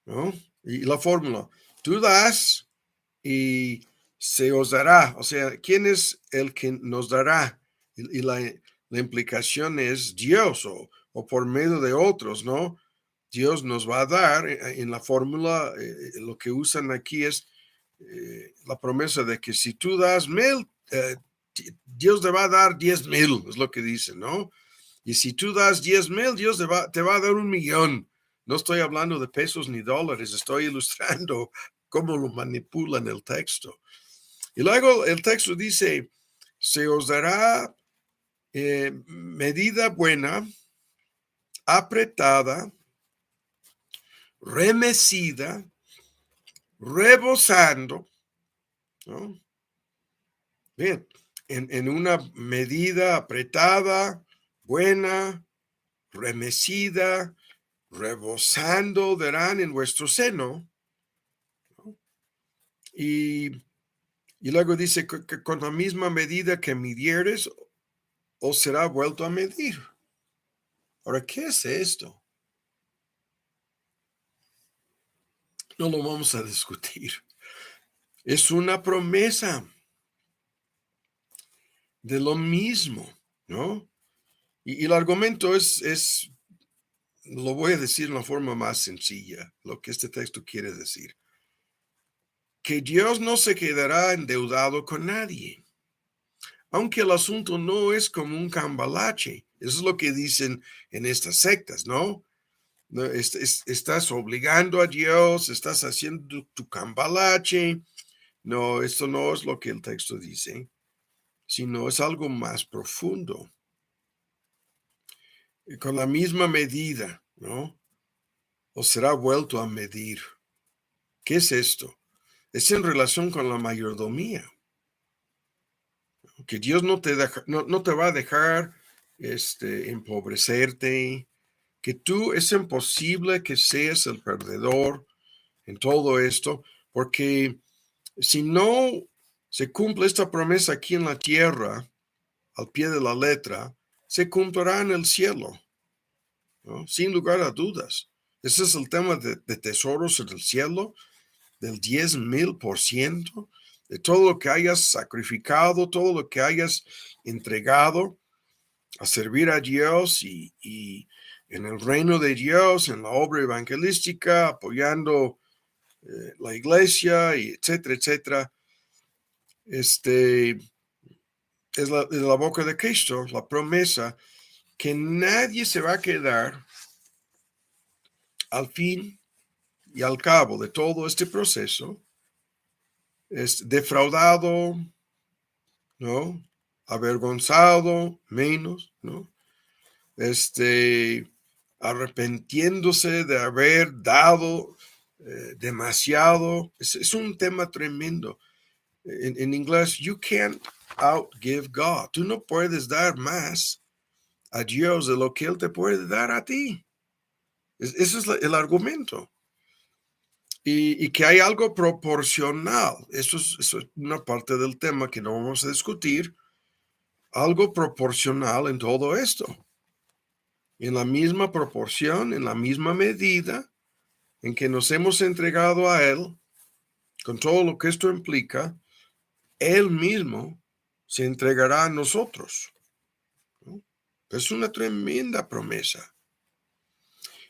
¿no? Y la fórmula, tú das y se os dará. O sea, ¿quién es el que nos dará? Y la implicación es Dios o por medio de otros, ¿no? Dios nos va a dar. En la fórmula, lo que usan aquí es la promesa de que si tú das 1,000, Dios te va a dar 10,000, es lo que dice, ¿no? Y si tú das 10,000, Dios te va a dar 1,000,000. No estoy hablando de pesos ni dólares, estoy ilustrando cómo lo manipulan el texto. Y luego el texto dice, se os dará medida buena, apretada, remecida, rebosando, ¿no? Bien, en una medida apretada, buena, remecida, rebosando, darán en vuestro seno, ¿no? Y luego dice que con la misma medida que midieres, os será vuelto a medir. Ahora, ¿qué es esto? No lo vamos a discutir. Es una promesa de lo mismo, ¿no? Y el argumento lo voy a decir en la forma más sencilla, lo que este texto quiere decir. Que Dios no se quedará endeudado con nadie, aunque el asunto no es como un cambalache. Eso es lo que dicen en estas sectas, ¿no? No, estás obligando a Dios, estás haciendo tu cambalache. No, esto no es lo que el texto dice, sino es algo más profundo. Y con la misma medida, ¿no? Os será vuelto a medir. ¿Qué es esto? Es en relación con la mayordomía. Que Dios no te va a dejar empobrecerte, que tú es imposible que seas el perdedor en todo esto, porque si no se cumple esta promesa aquí en la tierra, al pie de la letra, se cumplirá en el cielo, ¿no? Sin lugar a dudas. Ese es el tema de tesoros en el cielo, del 10,000%, de todo lo que hayas sacrificado, todo lo que hayas entregado a servir a Dios y en el reino de Dios, en la obra evangelística, apoyando la iglesia, y etcétera, etcétera. Es la boca de Cristo, la promesa que nadie se va a quedar al fin y al cabo de todo este proceso, es defraudado, ¿no? Avergonzado, menos, ¿no? Arrepentiéndose de haber dado demasiado. Es un tema tremendo. En inglés, you can't outgive God. Tú no puedes dar más a Dios de lo que Él te puede dar a ti. Ese es el argumento. Y que hay algo proporcional. Eso es una parte del tema que no vamos a discutir. Algo proporcional en todo esto. en la misma proporción, en la misma medida en que nos hemos entregado a Él, con todo lo que esto implica, Él mismo se entregará a nosotros, ¿no? Es una tremenda promesa.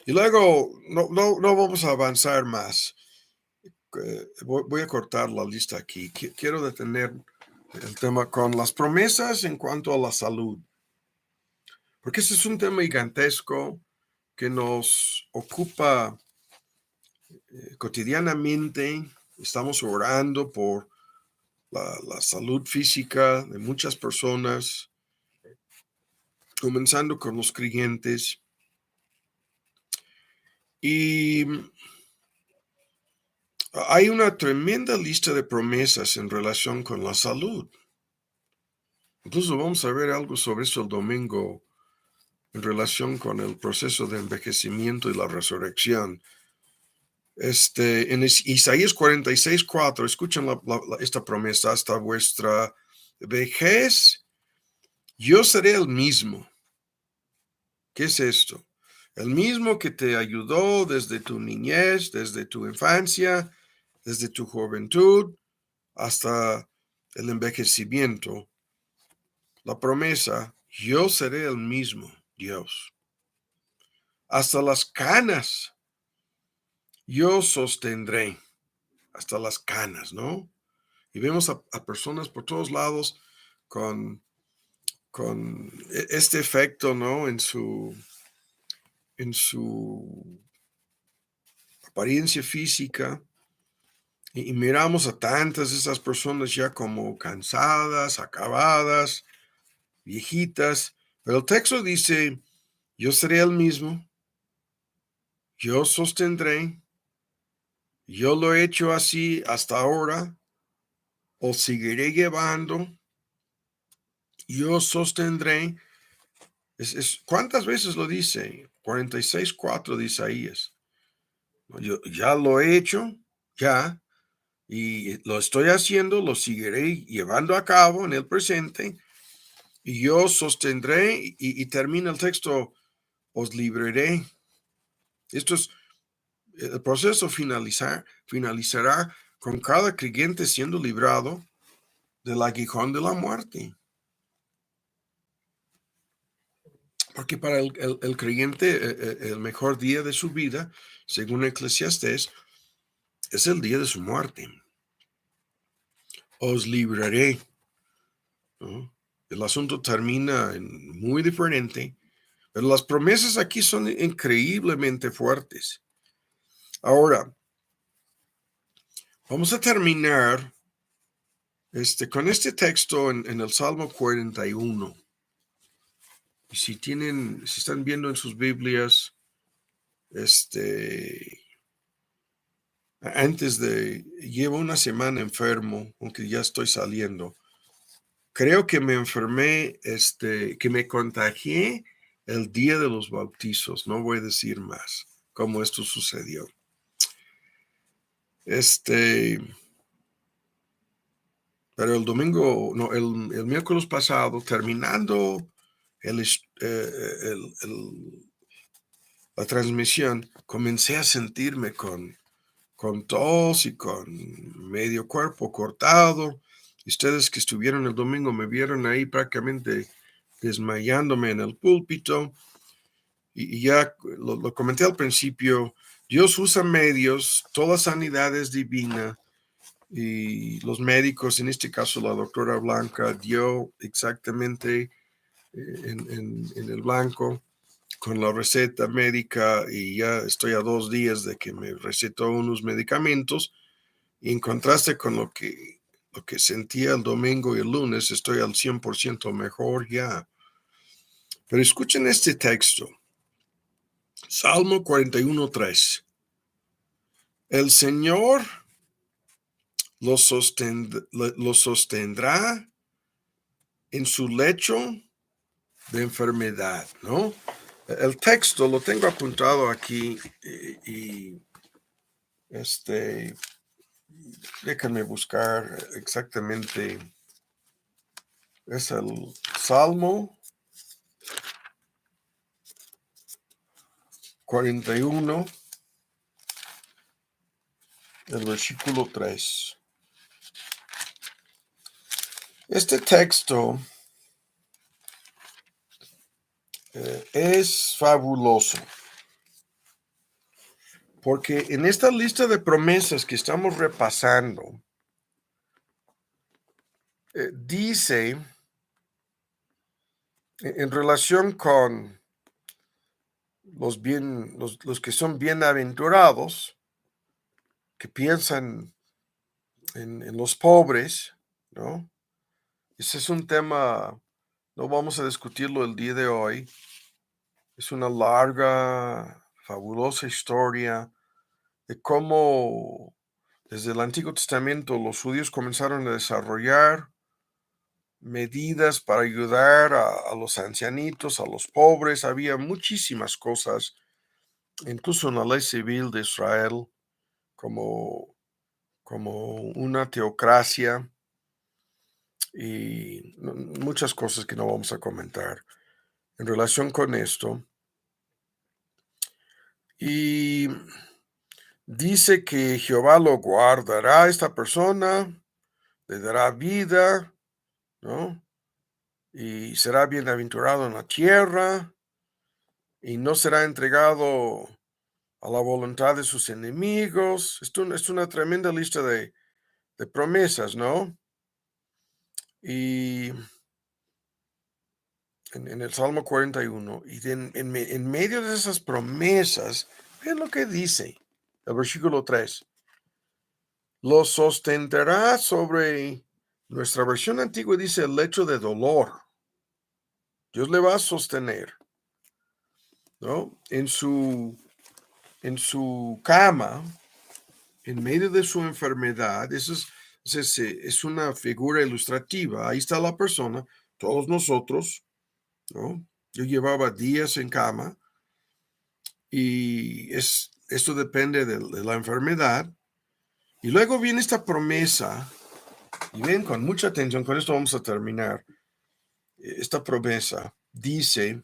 Y luego, no vamos a avanzar más. Voy a cortar la lista aquí. Quiero detener el tema con las promesas en cuanto a la salud, porque ese es un tema gigantesco que nos ocupa cotidianamente. Estamos orando por la salud física de muchas personas, comenzando con los creyentes. Y hay una tremenda lista de promesas en relación con la salud. Incluso vamos a ver algo sobre eso el domingo en relación con el proceso de envejecimiento y la resurrección. En Isaías 46:4, escuchen esta promesa: hasta vuestra vejez, yo seré el mismo. ¿Qué es esto? El mismo que te ayudó desde tu niñez, desde tu infancia, desde tu juventud, hasta el envejecimiento. La promesa: yo seré el mismo Dios. Hasta las canas yo sostendré. Hasta las canas, ¿no? Y vemos a personas por todos lados con este efecto, ¿no? En su apariencia física. Y miramos a tantas de esas personas ya como cansadas, acabadas, viejitas. Pero el texto dice: yo seré el mismo, yo sostendré, yo lo he hecho así hasta ahora, o seguiré llevando, yo sostendré. ¿Cuántas veces lo dice? 46:4 de Isaías. Yo ya lo he hecho, ya, y lo estoy haciendo, lo seguiré llevando a cabo en el presente, y yo sostendré, y termina el texto: os libraré. Esto es el proceso finalizará con cada creyente siendo librado del aguijón de la muerte. Porque para el creyente, el mejor día de su vida, según Eclesiastés, es el día de su muerte. Os libraré, ¿no? El asunto termina muy diferente, pero las promesas aquí son increíblemente fuertes. Ahora, vamos a terminar con este texto en el Salmo 41. Y si están viendo en sus Biblias, llevo una semana enfermo, aunque ya estoy saliendo. Creo que me enfermé, que me contagié el día de los bautizos. No voy a decir más cómo esto sucedió. Pero el domingo, no, el miércoles pasado, terminando la transmisión, comencé a sentirme con tos y con medio cuerpo cortado. Ustedes que estuvieron el domingo me vieron ahí prácticamente desmayándome en el púlpito. Y ya lo comenté al principio: Dios usa medios, toda sanidad es divina. Y los médicos, en este caso la doctora Blanca, dio exactamente en el blanco con la receta médica, y ya estoy a 2 días de que me recetó unos medicamentos, y en contraste con lo que sentía el domingo y el lunes, estoy al 100% mejor ya. Pero escuchen este texto, Salmo 41:3. El Señor lo sostendrá en su lecho de enfermedad, ¿no? El texto lo tengo apuntado aquí, y déjenme buscar exactamente. Es el Salmo 41, el versículo 3. Este texto es fabuloso, porque en esta lista de promesas que estamos repasando, dice, en relación con los que son bienaventurados, que piensan en los pobres, ¿no? Ese es un tema, no vamos a discutirlo el día de hoy. Es una larga, fabulosa historia de cómo desde el Antiguo Testamento los judíos comenzaron a desarrollar medidas para ayudar a los ancianitos, a los pobres. Había muchísimas cosas, incluso en la ley civil de Israel, como una teocracia y muchas cosas que no vamos a comentar en relación con esto. Y dice que Jehová lo guardará a esta persona, le dará vida, ¿no? Y será bienaventurado en la tierra y no será entregado a la voluntad de sus enemigos. Es una tremenda lista de promesas, ¿no? Y en el Salmo 41, y en medio de esas promesas, vean lo que dice el versículo 3. Lo sostendrá sobre, nuestra versión antigua dice, el lecho de dolor. Dios le va a sostener, ¿no? En su cama, en medio de su enfermedad. Eso es una figura ilustrativa. Ahí está la persona, todos nosotros, ¿no? Yo llevaba días en cama y esto depende de la enfermedad. Y luego viene esta promesa, y ven con mucha atención, con esto vamos a terminar. Esta promesa dice,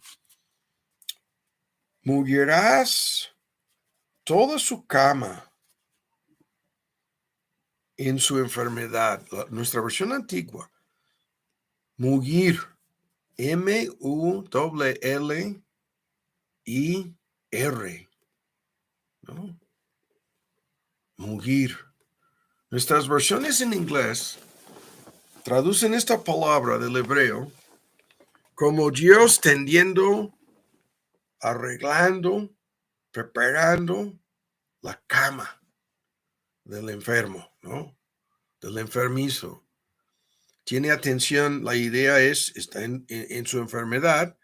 mullerás toda su cama en su enfermedad. Nuestra versión antigua, mullir, M-U-L-L-I-R, ¿no? Mullir. Nuestras versiones en inglés traducen esta palabra del hebreo como Dios tendiendo, arreglando, preparando la cama del enfermo, ¿no? Del enfermizo. Tiene atención, la idea está en su enfermedad,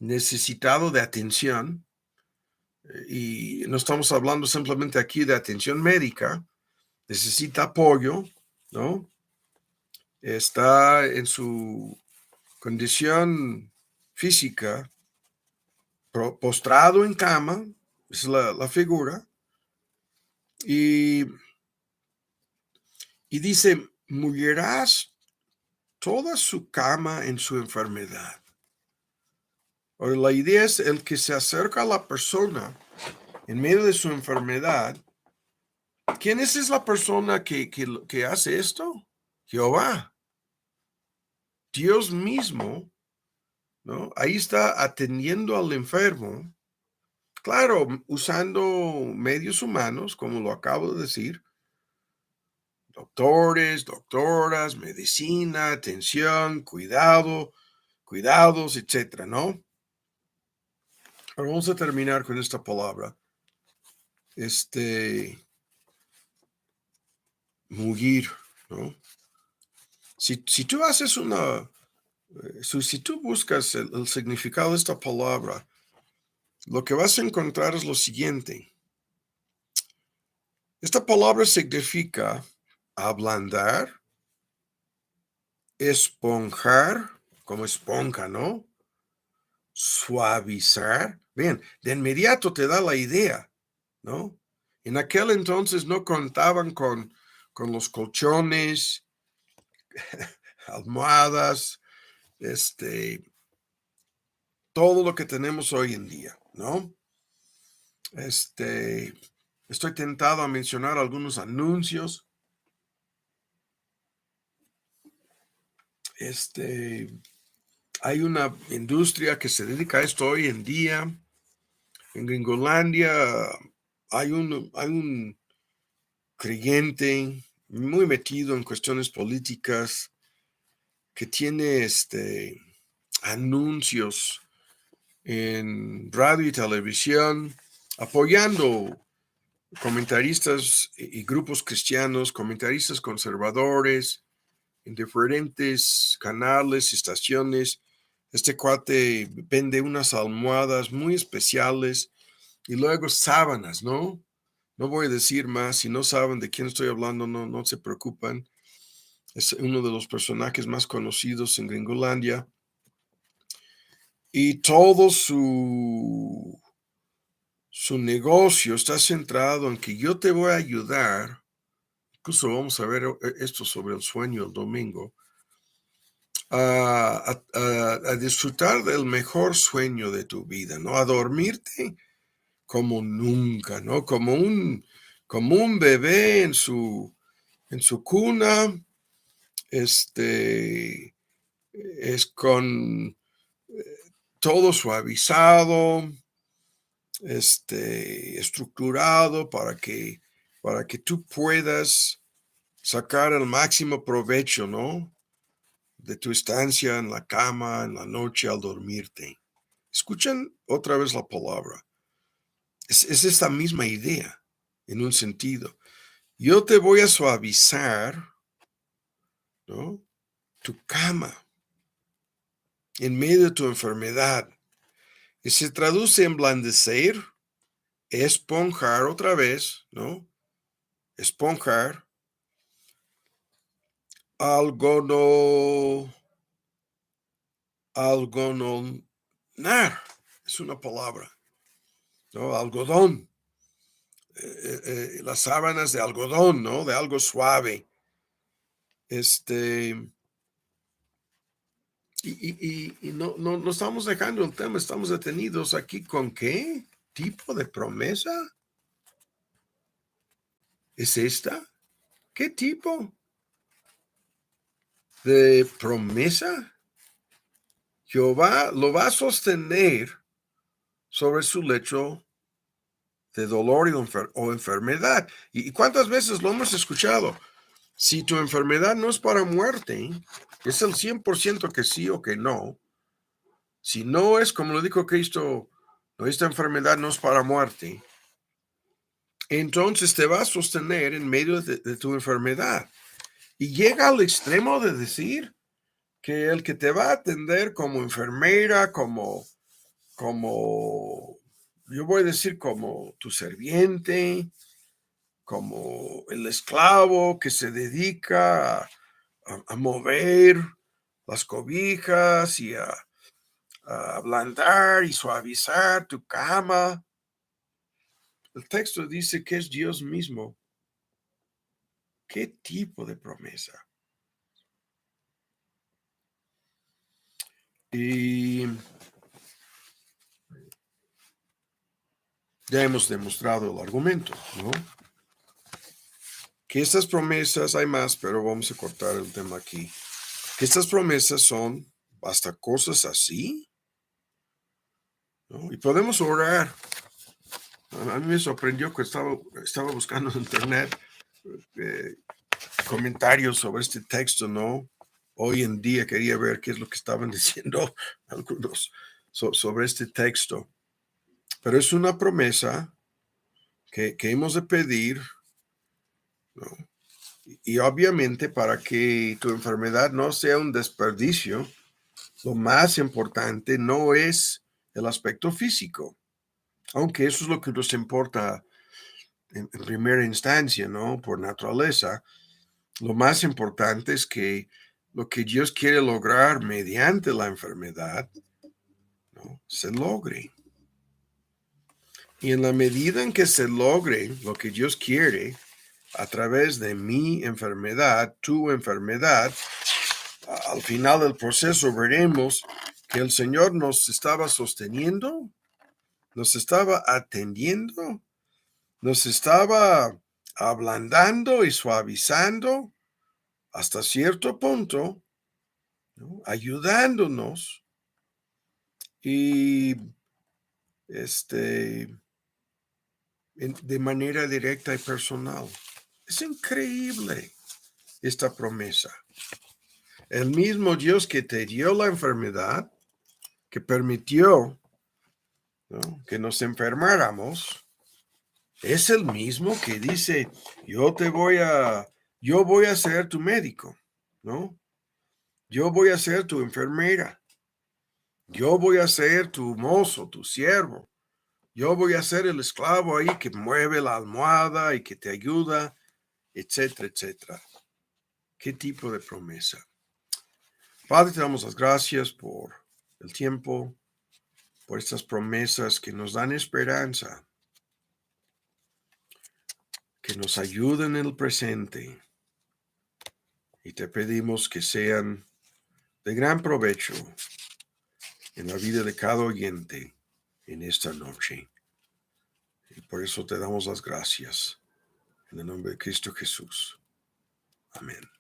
necesitado de atención, y no estamos hablando simplemente aquí de atención médica, necesita apoyo, ¿no? Está en su condición física, postrado en cama, es la figura, y dice, mullerás toda su cama en su enfermedad. Ahora, la idea es el que se acerca a la persona en medio de su enfermedad. ¿Quién es la persona que hace esto? Jehová, Dios mismo, ¿no? Ahí está atendiendo al enfermo, claro, usando medios humanos, como lo acabo de decir, doctores, doctoras, medicina, atención, cuidados, etcétera, ¿no? Ahora vamos a terminar con esta palabra. Mullir, ¿no? Si tú haces si tú buscas el significado de esta palabra, lo que vas a encontrar es lo siguiente. Esta palabra significa ablandar, esponjar, como esponja, ¿no? Suavizar. Bien, de inmediato te da la idea, ¿no? En aquel entonces no contaban con los colchones, almohadas, todo lo que tenemos hoy en día, ¿no? Estoy tentado a mencionar algunos anuncios. Hay una industria que se dedica a esto hoy en día. En Gringolandia hay un creyente muy metido en cuestiones políticas que tiene anuncios en radio y televisión apoyando comentaristas y grupos cristianos, comentaristas conservadores en diferentes canales, estaciones. Este cuate vende unas almohadas muy especiales y luego sábanas, ¿no? No voy a decir más, si no saben de quién estoy hablando, no se preocupan. Es uno de los personajes más conocidos en Gringolandia. Y todo su negocio está centrado en que yo te voy a ayudar. Incluso vamos a ver esto sobre el sueño el domingo. A disfrutar del mejor sueño de tu vida, ¿no? A dormirte como nunca, ¿no? Como un bebé en su cuna, es con todo suavizado, estructurado para que tú puedas sacar el máximo provecho, ¿no? De tu estancia en la cama, en la noche al dormirte. Escuchen otra vez la palabra. Es esta misma idea, en un sentido. Yo te voy a suavizar, ¿no? Tu cama en medio de tu enfermedad. Y se traduce en blandecer, esponjar otra vez, ¿no? Esponjar, algodonar, es una palabra, ¿no? Algodón, las sábanas de algodón, ¿no? De algo suave. Y no estamos dejando el tema, estamos detenidos aquí con qué tipo de promesa es esta. ¿Qué tipo de promesa? Jehová lo va a sostener sobre su lecho de dolor o enfermedad. ¿Y cuántas veces lo hemos escuchado? Si tu enfermedad no es para muerte, es el 100% que sí o que no. Si no es, como lo dijo Cristo, no, esta enfermedad no es para muerte, entonces te va a sostener en medio de tu enfermedad. Y llega al extremo de decir que el que te va a atender como enfermera, yo voy a decir, como tu serviente, como el esclavo que se dedica a mover las cobijas y a ablandar y suavizar tu cama. El texto dice que es Dios mismo. ¿Qué tipo de promesa? Y ya hemos demostrado el argumento, ¿no? Que estas promesas, hay más, pero vamos a cortar el tema aquí. Que estas promesas son hasta cosas así, ¿no? Y podemos orar. A mí me sorprendió que estaba buscando en internet eh, comentarios sobre este texto, ¿no? Hoy en día quería ver qué es lo que estaban diciendo algunos sobre este texto. Pero es una promesa que hemos de pedir, ¿no? Y obviamente, para que tu enfermedad no sea un desperdicio, lo más importante no es el aspecto físico, aunque eso es lo que nos importa en primera instancia, ¿no? Por naturaleza. Lo más importante es que lo que Dios quiere lograr mediante la enfermedad, ¿no?, se logre. Y en la medida en que se logre lo que Dios quiere a través de mi enfermedad, tu enfermedad, al final del proceso veremos que el Señor nos estaba sosteniendo nos estaba atendiendo, nos estaba ablandando y suavizando hasta cierto punto, ¿no? Ayudándonos y este, de manera directa y personal. Es increíble esta promesa. El mismo Dios que te dio la enfermedad, que permitió, ¿no?, que nos enfermáramos, es el mismo que dice, yo voy a ser tu médico, ¿no? Yo voy a ser tu enfermera. Yo voy a ser tu mozo, tu siervo. Yo voy a ser el esclavo ahí que mueve la almohada y que te ayuda, etcétera, etcétera. ¿Qué tipo de promesa? Padre, te damos las gracias por el tiempo, por estas promesas que nos dan esperanza, que nos ayudan en el presente. Y te pedimos que sean de gran provecho en la vida de cada oyente en esta noche. Y por eso te damos las gracias. En el nombre de Cristo Jesús. Amén.